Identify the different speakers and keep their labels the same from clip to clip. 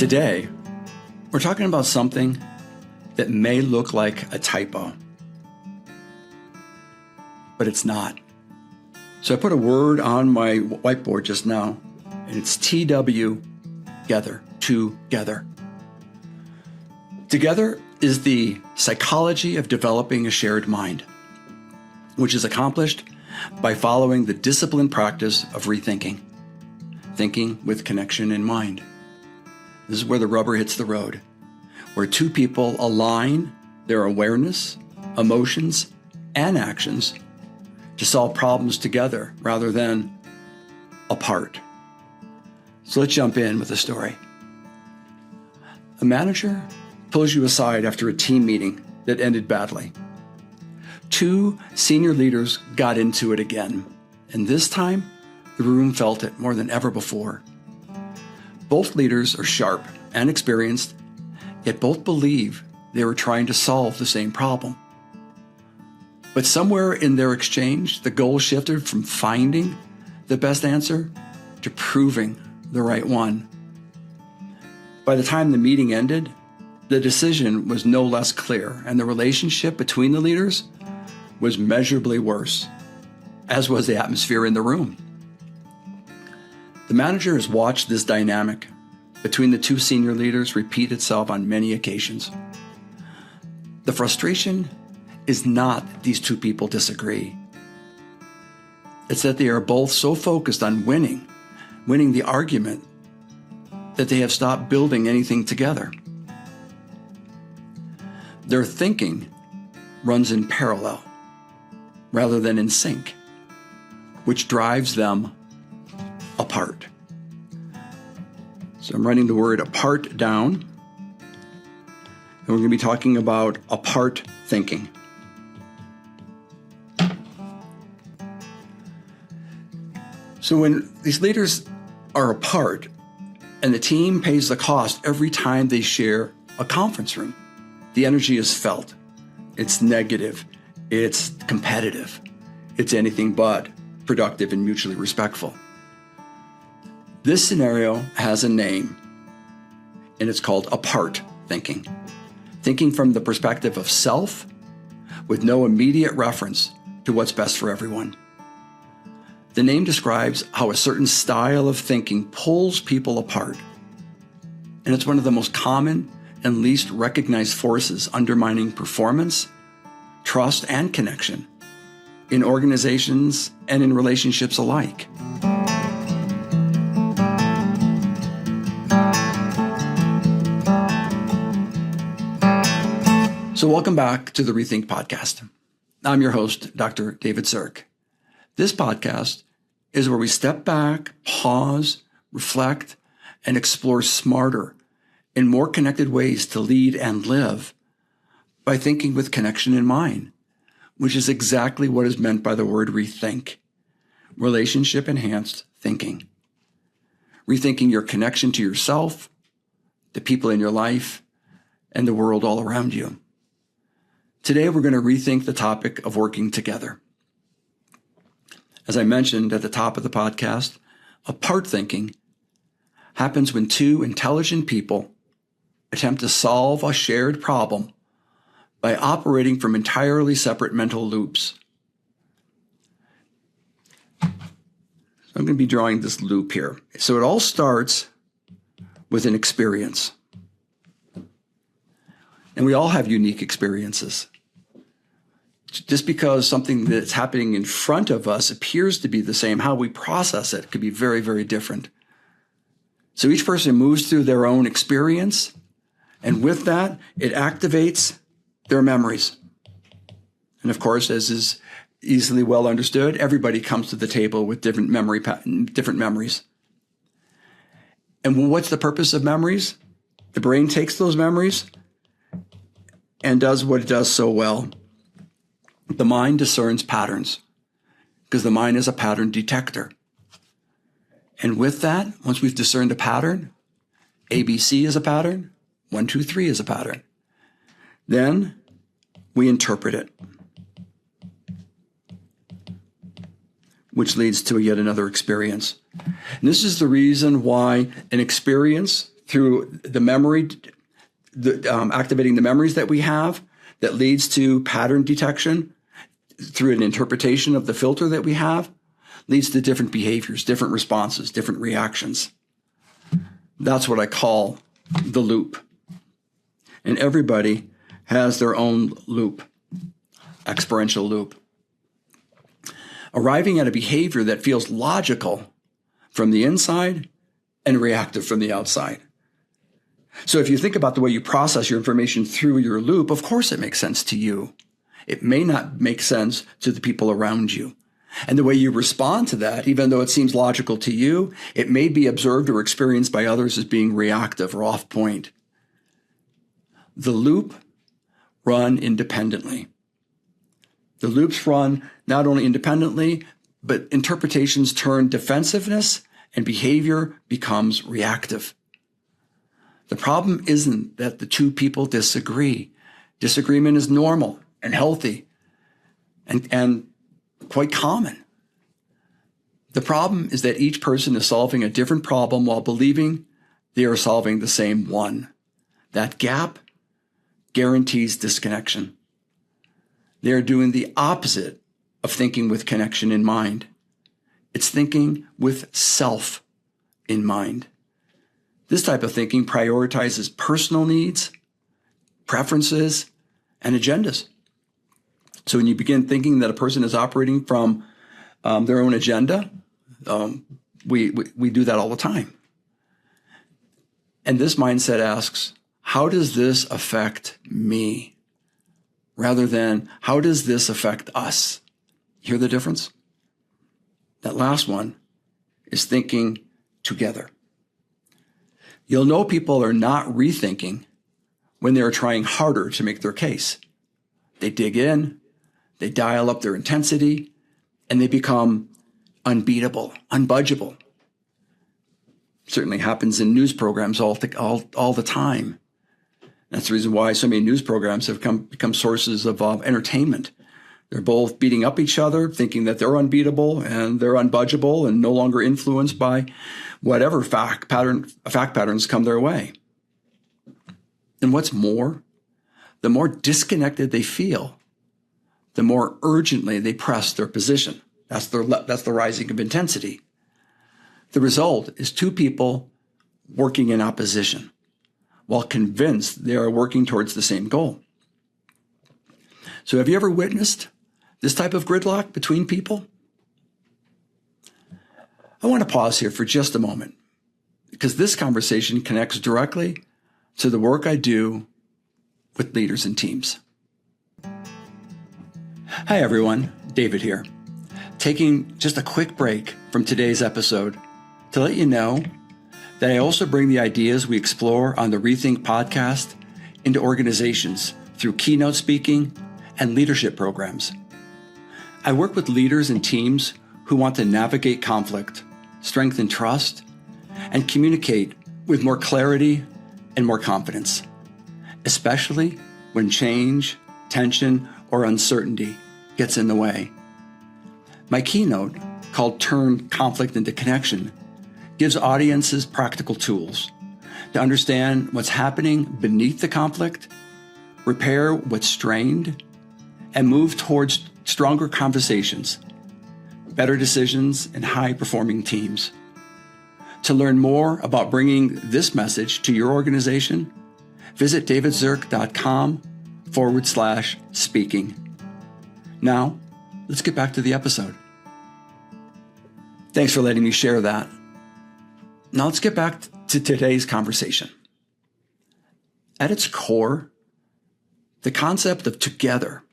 Speaker 1: Today, we're talking about something that may look like a typo, but it's not. So I put a word on my whiteboard just now, and it's Twogether, together. Together is the psychology of developing a shared mind, which is accomplished by following the disciplined practice of rethinking, thinking with connection in mind. This is where the rubber hits the road, where two people align their awareness, emotions, and actions to solve problems together rather than apart. So let's jump in with a story. A manager pulls you aside after a team meeting that ended badly. Two senior leaders got into it again, and this time the room felt it more than ever before. Both leaders are sharp and experienced, yet both believe they were trying to solve the same problem. But somewhere in their exchange, the goal shifted from finding the best answer to proving the right one. By the time the meeting ended, the decision was no less clear, and the relationship between the leaders was measurably worse, as was the atmosphere in the room. The manager has watched this dynamic between the two senior leaders repeat itself on many occasions. The frustration is not that these two people disagree. It's that they are both so focused on winning the argument, that they have stopped building anything together. Their thinking runs in parallel rather than in sync, which drives them apart. So I'm writing the word apart down, and we're going to be talking about apart thinking. So when these leaders are apart and the team pays the cost every time they share a conference room, the energy is felt. It's negative. It's competitive. It's anything but productive and mutually respectful. This scenario has a name, and it's called apart thinking. Thinking from the perspective of self with no immediate reference to what's best for everyone. The name describes how a certain style of thinking pulls people apart, and it's one of the most common and least recognized forces undermining performance, trust, and connection in organizations and in relationships alike. So welcome back to the Rethink Podcast. I'm your host, Dr. David Zierk. This podcast is where we step back, pause, reflect, and explore smarter and more connected ways to lead and live by thinking with connection in mind, which is exactly what is meant by the word rethink, relationship-enhanced thinking. Rethinking your connection to yourself, the people in your life, and the world all around you. Today, we're going to rethink the topic of working together. As I mentioned at the top of the podcast, apart thinking happens when two intelligent people attempt to solve a shared problem by operating from entirely separate mental loops. So I'm going to be drawing this loop here. So it all starts with an experience. And we all have unique experiences. Just because something that's happening in front of us appears to be the same, how we process it could be very, very different. So each person moves through their own experience, and with that, it activates their memories. And of course, as is easily well understood, everybody comes to the table with different memories. And what's the purpose of memories? The brain takes those memories and does what it does so well. The mind discerns patterns because the mind is a pattern detector. And with that, once we've discerned a pattern, ABC is a pattern, 1, 2, 3 is a pattern. Then we interpret it, which leads to yet another experience. And this is the reason why an experience through the memory, activating the memories that we have that leads to pattern detection, through an interpretation of the filter that we have, leads to different behaviors, different responses, different reactions. That's what I call the loop. And everybody has their own loop, experiential loop. Arriving at a behavior that feels logical from the inside and reactive from the outside. So if you think about the way you process your information through your loop, of course it makes sense to you. It may not make sense to the people around you. And the way you respond to that, even though it seems logical to you, it may be observed or experienced by others as being reactive or off point. The loop run independently. The loops run not only independently, but interpretations turn defensiveness and behavior becomes reactive. The problem isn't that the two people disagree. Disagreement is normal and healthy and quite common. The problem is that each person is solving a different problem while believing they are solving the same one. That gap guarantees disconnection. They are doing the opposite of thinking with connection in mind. It's thinking with self in mind. This type of thinking prioritizes personal needs, preferences, and agendas. So when you begin thinking that a person is operating from their own agenda, we do that all the time. And this mindset asks, how does this affect me? Rather than, how does this affect us? Hear the difference? That last one is thinking together. You'll know people are not rethinking when they're trying harder to make their case. They dig in, they dial up their intensity, and they become unbeatable, unbudgeable. Certainly happens in news programs all the time. That's the reason why so many news programs have become sources of entertainment. They're both beating up each other, thinking that they're unbeatable and they're unbudgeable and no longer influenced by whatever fact patterns come their way. And what's more, the more disconnected they feel, the more urgently they press their position. That's the rising of intensity. The result is two people working in opposition, while convinced they are working towards the same goal. So have you ever witnessed this type of gridlock between people? I want to pause here for just a moment, because this conversation connects directly to the work I do with leaders and teams. Hi everyone, David here, taking just a quick break from today's episode to let you know that I also bring the ideas we explore on the Rethink podcast into organizations through keynote speaking and leadership programs. I work with leaders and teams who want to navigate conflict, strengthen trust, and communicate with more clarity and more confidence, especially when change, tension, or uncertainty gets in the way. My keynote, called Turn Conflict into Connection, gives audiences practical tools to understand what's happening beneath the conflict, repair what's strained, and move towards stronger conversations, better decisions, and high-performing teams. To learn more about bringing this message to your organization, visit davidzierk.com/speaking. Now, let's get back to the episode. Thanks for letting me share that. Now let's get back to today's conversation. At its core, the concept of together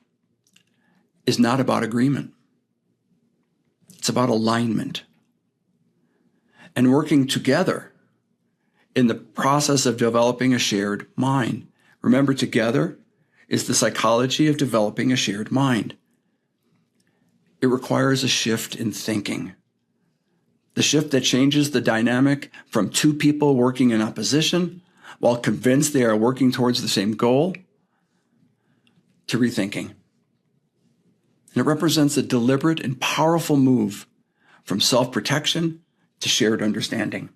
Speaker 1: is not about agreement. It's about alignment. And working together in the process of developing a shared mind. Remember, together is the psychology of developing a shared mind. It requires a shift in thinking. The shift that changes the dynamic from two people working in opposition while convinced they are working towards the same goal to rethinking. And it represents a deliberate and powerful move from self-protection to shared understanding.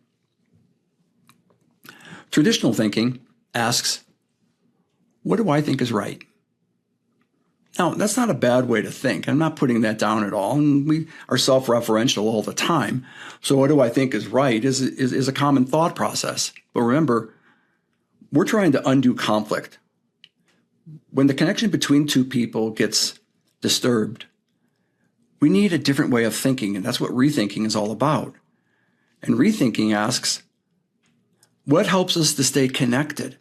Speaker 1: Traditional thinking asks, what do I think is right? Now, that's not a bad way to think. I'm not putting that down at all. And we are self-referential all the time. So what do I think is right is a common thought process. But remember, we're trying to undo conflict. When the connection between two people gets disturbed, we need a different way of thinking, and that's what rethinking is all about. And rethinking asks, what helps us to stay connected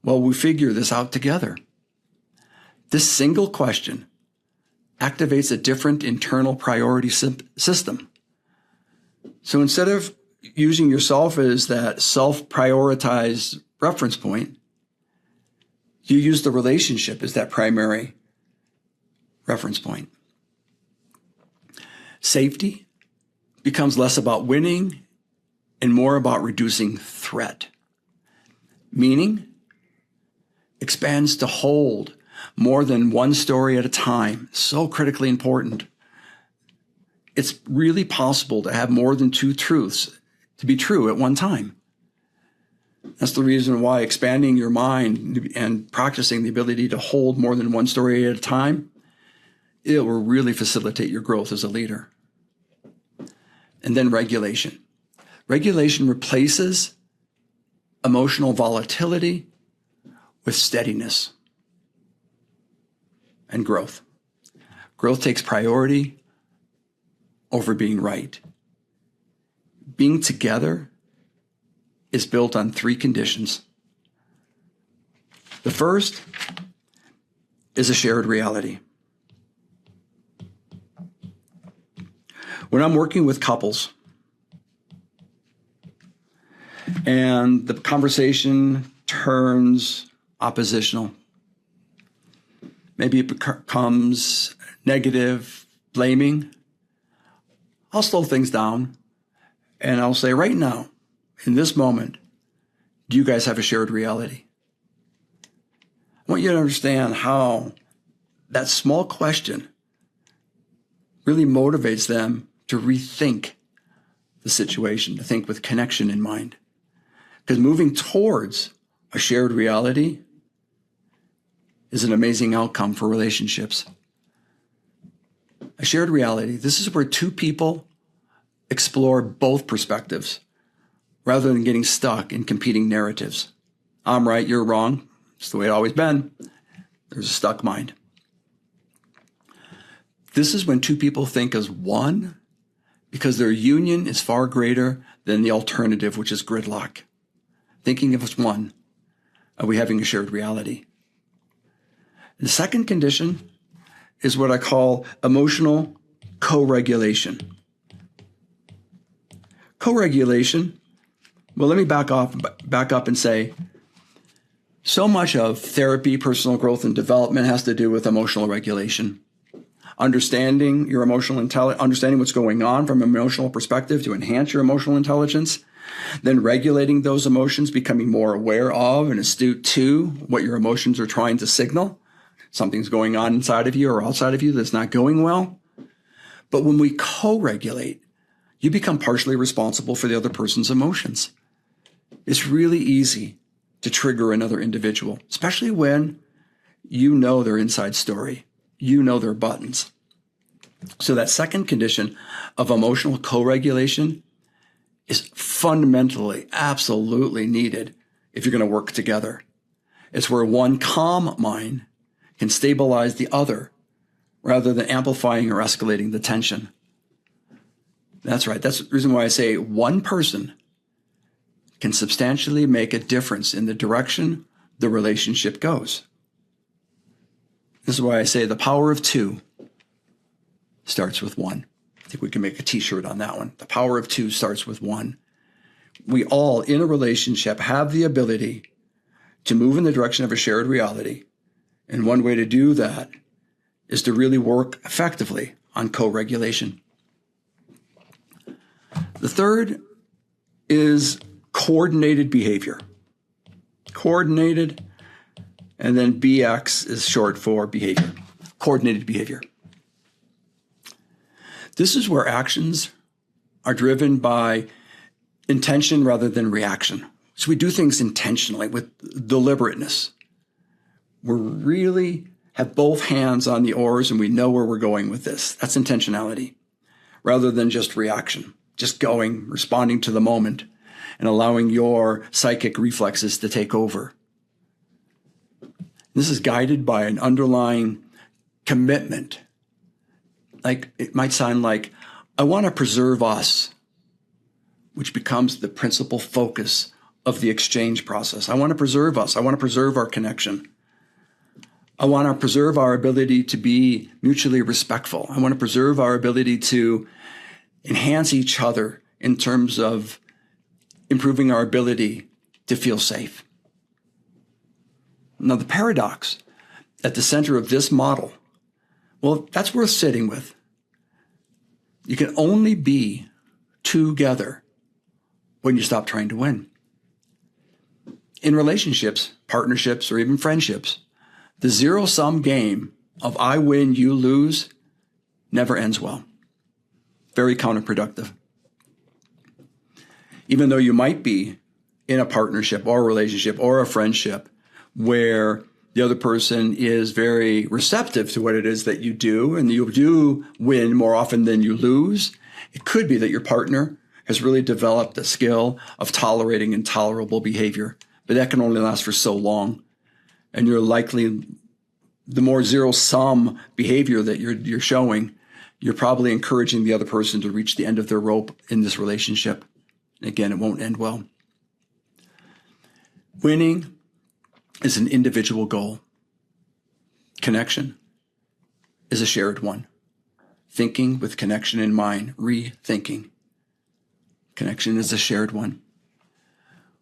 Speaker 1: while we figure this out together? This single question activates a different internal priority system. So instead of using yourself as that self-prioritized reference point, you use the relationship as that primary reference point. Safety becomes less about winning and more about reducing threat. Meaning expands to hold more than one story at a time. So critically important. It's really possible to have more than two truths to be true at one time. That's the reason why expanding your mind and practicing the ability to hold more than one story at a time, it will really facilitate your growth as a leader. And then regulation. Regulation replaces emotional volatility with steadiness and growth. Growth takes priority over being right. Being together is built on three conditions. The first is a shared reality. When I'm working with couples and the conversation turns oppositional, maybe it becomes negative, blaming, I'll slow things down and I'll say, right now, in this moment, do you guys have a shared reality? I want you to understand how that small question really motivates them to rethink the situation, to think with connection in mind. Because moving towards a shared reality is an amazing outcome for relationships. A shared reality, this is where two people explore both perspectives rather than getting stuck in competing narratives. I'm right, you're wrong. It's the way it's always been. There's a stuck mind. This is when two people think as one because their union is far greater than the alternative, which is gridlock. Thinking of as one, are we having a shared reality? The second condition is what I call emotional co-regulation. Co-regulation, well, let me back up and say, so much of therapy, personal growth, and development has to do with emotional regulation. Understanding your emotional intelligence, understanding what's going on from an emotional perspective to enhance your emotional intelligence, then regulating those emotions, becoming more aware of and astute to what your emotions are trying to signal. Something's going on inside of you or outside of you that's not going well. But when we co-regulate, you become partially responsible for the other person's emotions. It's really easy to trigger another individual, especially when you know their inside story. You know their buttons. So that second condition of emotional co-regulation is fundamentally, absolutely needed if you're going to work together. It's where one calm mind can stabilize the other rather than amplifying or escalating the tension. That's right. That's the reason why I say one person can substantially make a difference in the direction the relationship goes. This is why I say the power of two starts with one. I think we can make a t-shirt on that one. The power of two starts with one. We all, in a relationship, have the ability to move in the direction of a shared reality. And one way to do that is to really work effectively on co-regulation. The third is coordinated behavior. Coordinated, and then BX is short for behavior. Coordinated behavior. This is where actions are driven by intention rather than reaction. So we do things intentionally with deliberateness. We really have both hands on the oars and we know where we're going with this. That's intentionality rather than just reaction, just going, responding to the moment and allowing your psychic reflexes to take over. This is guided by an underlying commitment. Like it might sound like, I want to preserve us, which becomes the principal focus of the exchange process. I want to preserve us. I want to preserve our connection. I want to preserve our ability to be mutually respectful. I want to preserve our ability to enhance each other in terms of improving our ability to feel safe. Now, the paradox at the center of this model, well, that's worth sitting with. You can only be together when you stop trying to win. In relationships, partnerships, or even friendships, the zero-sum game of I win, you lose never ends well. Very counterproductive. Even though you might be in a partnership or a relationship or a friendship where the other person is very receptive to what it is that you do, and you do win more often than you lose, it could be that your partner has really developed a skill of tolerating intolerable behavior, but that can only last for so long. And you're likely, the more zero-sum behavior that you're showing, you're probably encouraging the other person to reach the end of their rope in this relationship. Again, it won't end well. Winning is an individual goal. Connection is a shared one. Thinking with connection in mind, rethinking. Connection is a shared one.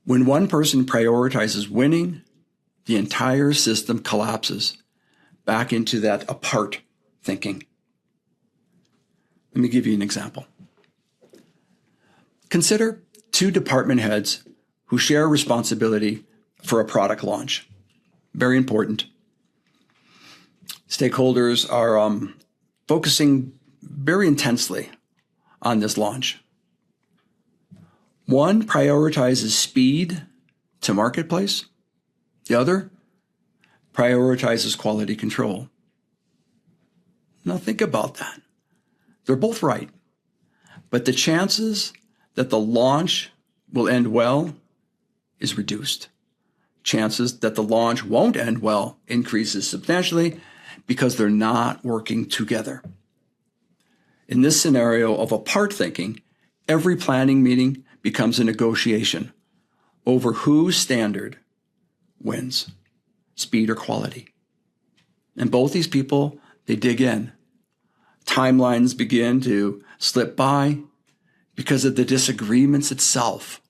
Speaker 1: When one person prioritizes winning, the entire system collapses back into that apart thinking. Let me give you an example. Consider two department heads who share responsibility for a product launch. Very important. Stakeholders are focusing very intensely on this launch. One prioritizes speed to marketplace. The other prioritizes quality control. Now think about that. They're both right, but the chances that the launch will end well is reduced. Chances that the launch won't end well increases substantially because they're not working together. In this scenario of apart thinking, every planning meeting becomes a negotiation over whose standard wins, speed or quality. And both these people, they dig in. Timelines begin to slip by because of the disagreements itself.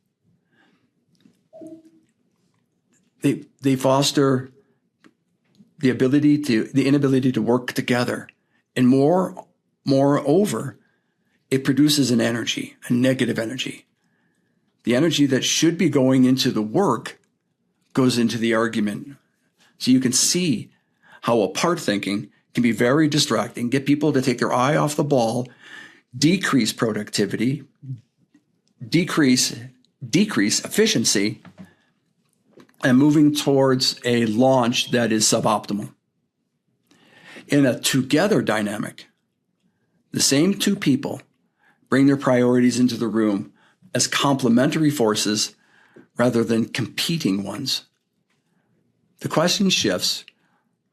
Speaker 1: They foster the inability to work together. And moreover, it produces an energy, a negative energy. The energy that should be going into the work goes into the argument. So you can see how apart thinking can be very distracting, get people to take their eye off the ball, decrease productivity, decrease efficiency, and moving towards a launch that is suboptimal. In a together dynamic, the same two people bring their priorities into the room as complementary forces rather than competing ones. The question shifts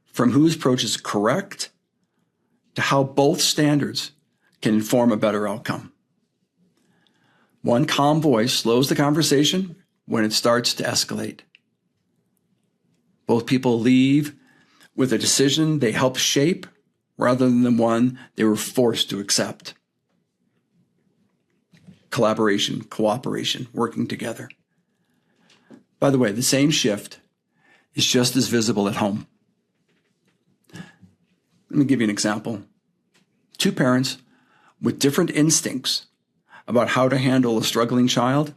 Speaker 1: from whose approach is correct to how both standards can inform a better outcome. One calm voice slows the conversation when it starts to escalate. Both people leave with a decision they helped shape rather than the one they were forced to accept. Collaboration, cooperation, working together. By the way, the same shift is just as visible at home. Let me give you an example. Two parents with different instincts about how to handle a struggling child.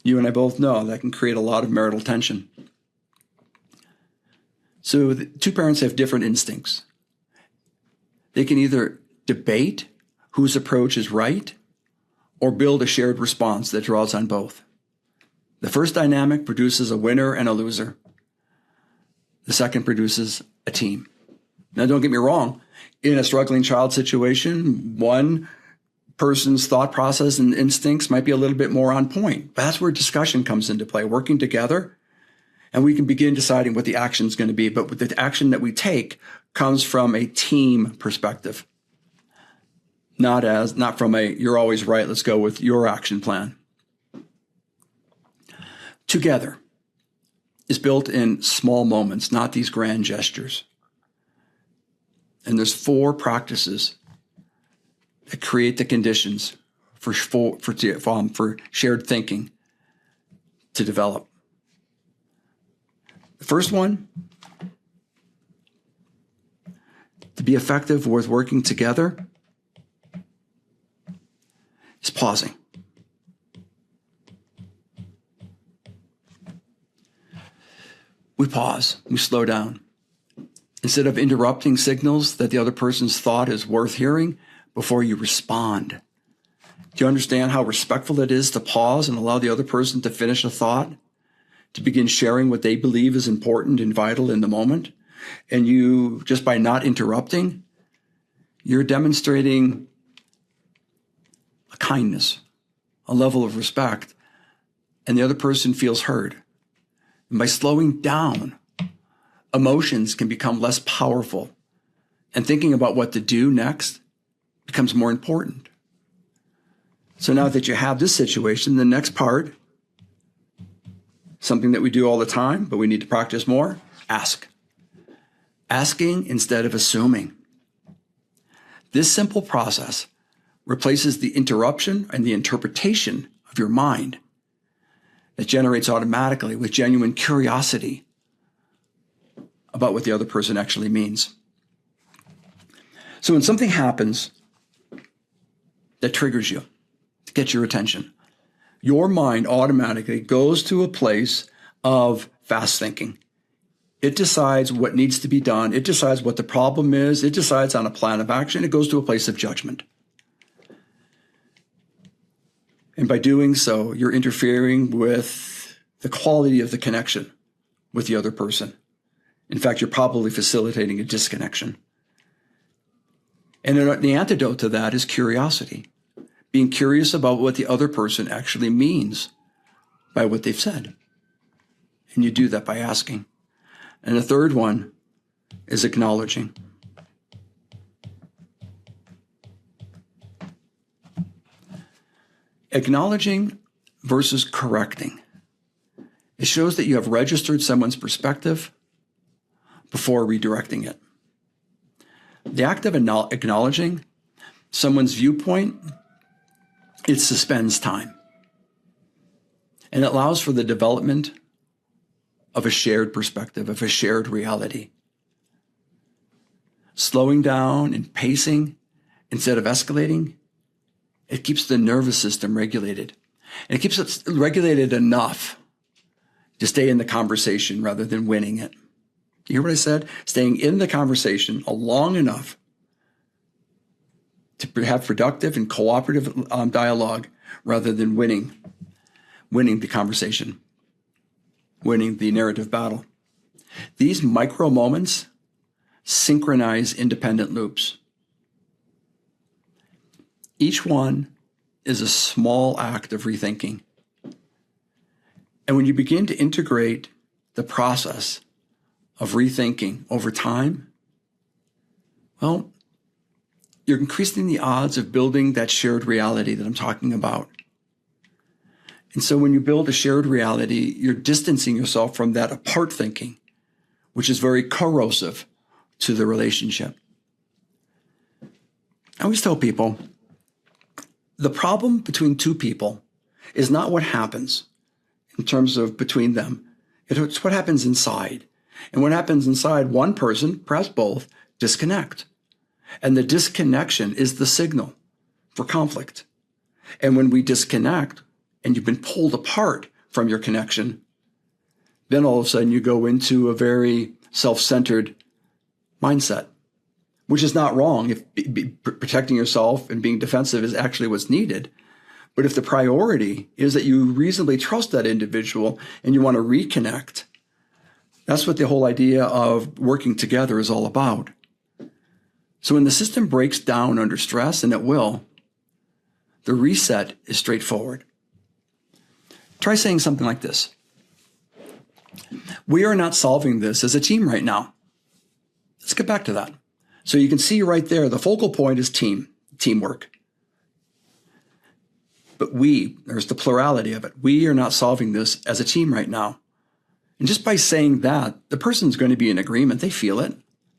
Speaker 1: You and I both know that can create a lot of marital tension. So the two parents have different instincts. They can either debate whose approach is right or build a shared response that draws on both. The first dynamic produces a winner and a loser. The second produces a team. Now, don't get me wrong. In a struggling child situation, one person's thought process and instincts might be a little bit more on point. But that's where discussion comes into play, working together. And we can begin deciding what the action is going to be. But the action that we take comes from a team perspective, not from a, you're always right, let's go with your action plan. Together is built in small moments, not these grand gestures. And there's 4 practices that create the conditions for shared thinking to develop. The first one, to be effective with working together, is pausing. We pause, we slow down. Instead of interrupting signals that the other person's thought is worth hearing before you respond. Do you understand how respectful it is to pause and allow the other person to finish a thought, to begin sharing what they believe is important and vital in the moment? And you, just by not interrupting, you're demonstrating a kindness, a level of respect, and the other person feels heard. And by slowing down, emotions can become less powerful, and thinking about what to do next becomes more important. So now that you have this situation, the next part, something that we do all the time, but we need to practice more, ask. Asking instead of assuming. This simple process replaces the interruption and the interpretation of your mind that generates automatically with genuine curiosity about what the other person actually means. So when something happens that triggers you, to get your attention, your mind automatically goes to a place of fast thinking. It decides what needs to be done. It decides what the problem is. It decides on a plan of action. It goes to a place of judgment. And by doing so, you're interfering with the quality of the connection with the other person. In fact, you're probably facilitating a disconnection. And the antidote to that is curiosity. Being curious about what the other person actually means by what they've said. And you do that by asking. And the third one is acknowledging. Acknowledging versus correcting. It shows that you have registered someone's perspective before redirecting it. The act of acknowledging someone's viewpoint, it suspends time. And it allows for the development of a shared perspective, of a shared reality. Slowing down and pacing instead of escalating, it keeps the nervous system regulated. And it keeps it regulated enough to stay in the conversation rather than winning it. You hear what I said? Staying in the conversation long enough to have productive and cooperative dialogue rather than winning the conversation, winning the narrative battle. These micro moments synchronize independent loops. Each one is a small act of rethinking. And when you begin to integrate the process of rethinking over time, well, you're increasing the odds of building that shared reality that I'm talking about. And so when you build a shared reality, you're distancing yourself from that apart thinking, which is very corrosive to the relationship. I always tell people, the problem between two people is not what happens in terms of between them. It's what happens inside. And what happens inside, one person, perhaps both, disconnect. And the disconnection is the signal for conflict. And when we disconnect and you've been pulled apart from your connection, then all of a sudden you go into a very self-centered mindset, which is not wrong if protecting yourself and being defensive is actually what's needed. But if the priority is that you reasonably trust that individual and you want to reconnect, that's what the whole idea of working together is all about. So when the system breaks down under stress, and it will, the reset is straightforward. Try saying something like this. We are not solving this as a team right now. Let's get back to that. So you can see right there, the focal point is teamwork. But there's the plurality of it. We are not solving this as a team right now. And just by saying that, the person's going to be in agreement. They feel it.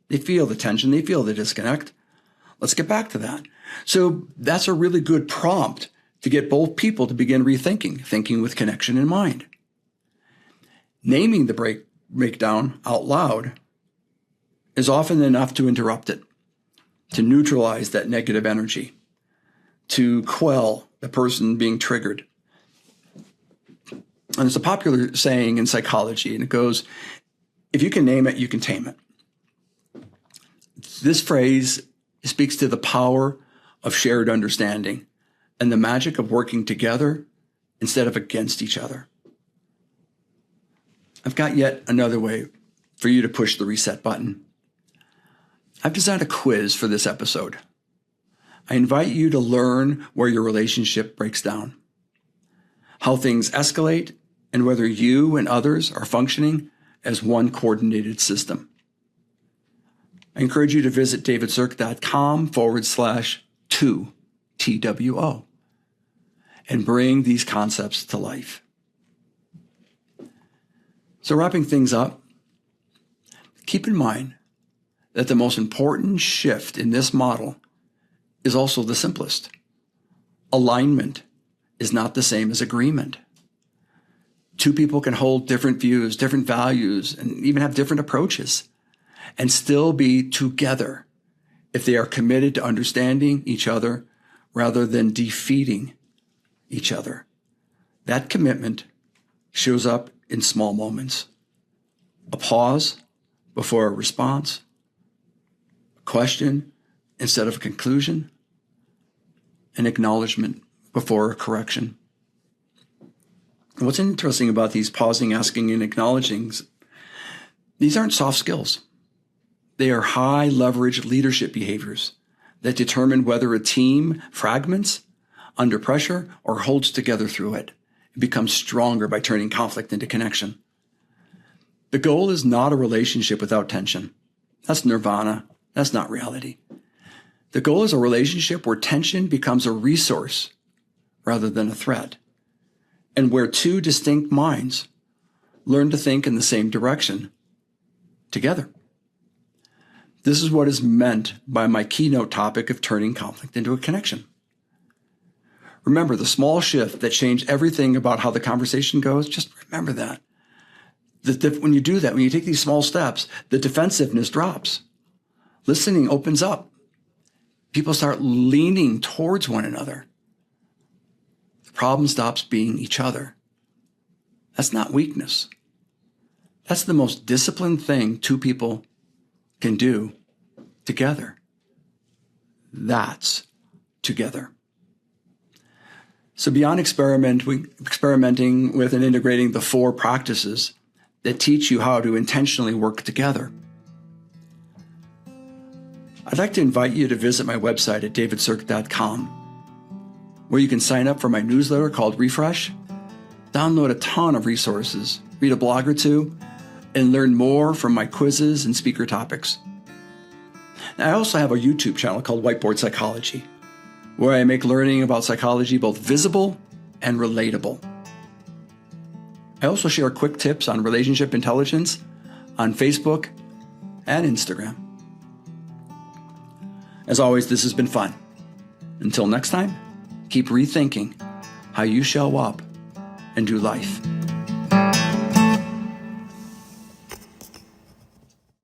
Speaker 1: They feel the tension. They feel the disconnect. Let's get back to that. So that's a really good prompt to get both people to begin rethinking, thinking with connection in mind. Naming the breakdown out loud is often enough to interrupt it, to neutralize that negative energy, to quell the person being triggered. And it's a popular saying in psychology, and it goes, if you can name it, you can tame it. This phrase speaks to the power of shared understanding and the magic of working together instead of against each other. I've got yet another way for you to push the reset button. I've designed a quiz for this episode. I invite you to learn where your relationship breaks down, how things escalate, and whether you and others are functioning as one coordinated system. I encourage you to visit davidzierk.com/2, TWO, and bring these concepts to life. So wrapping things up, keep in mind that the most important shift in this model is also the simplest. Alignment is not the same as agreement. Two people can hold different views, different values, and even have different approaches, and still be together if they are committed to understanding each other rather than defeating each other. That commitment shows up in small moments. A pause before a response, a question instead of a conclusion, an acknowledgement before a correction. And what's interesting about these pausing, asking, and acknowledging, these aren't soft skills. They are high leverage leadership behaviors that determine whether a team fragments under pressure or holds together through it. It becomes stronger by turning conflict into connection. The goal is not a relationship without tension. That's nirvana. That's not reality. The goal is a relationship where tension becomes a resource rather than a threat, and where two distinct minds learn to think in the same direction together. This is what is meant by my keynote topic of turning conflict into a connection. Remember the small shift that changed everything about how the conversation goes. Just remember that. When you do that, when you take these small steps, the defensiveness drops. Listening opens up. People start leaning towards one another. The problem stops being each other. That's not weakness. That's the most disciplined thing two people can do together. That's together. So beyond experimenting with and integrating the 4 practices that teach you how to intentionally work together, I'd like to invite you to visit my website at davidzierk.com, where you can sign up for my newsletter called Refresh, download a ton of resources, read a blog or two, and learn more from my quizzes and speaker topics. I also have a YouTube channel called Whiteboard Psychology, where I make learning about psychology both visible and relatable. I also share quick tips on relationship intelligence on Facebook and Instagram. As always, this has been fun. Until next time, keep rethinking how you show up and do life.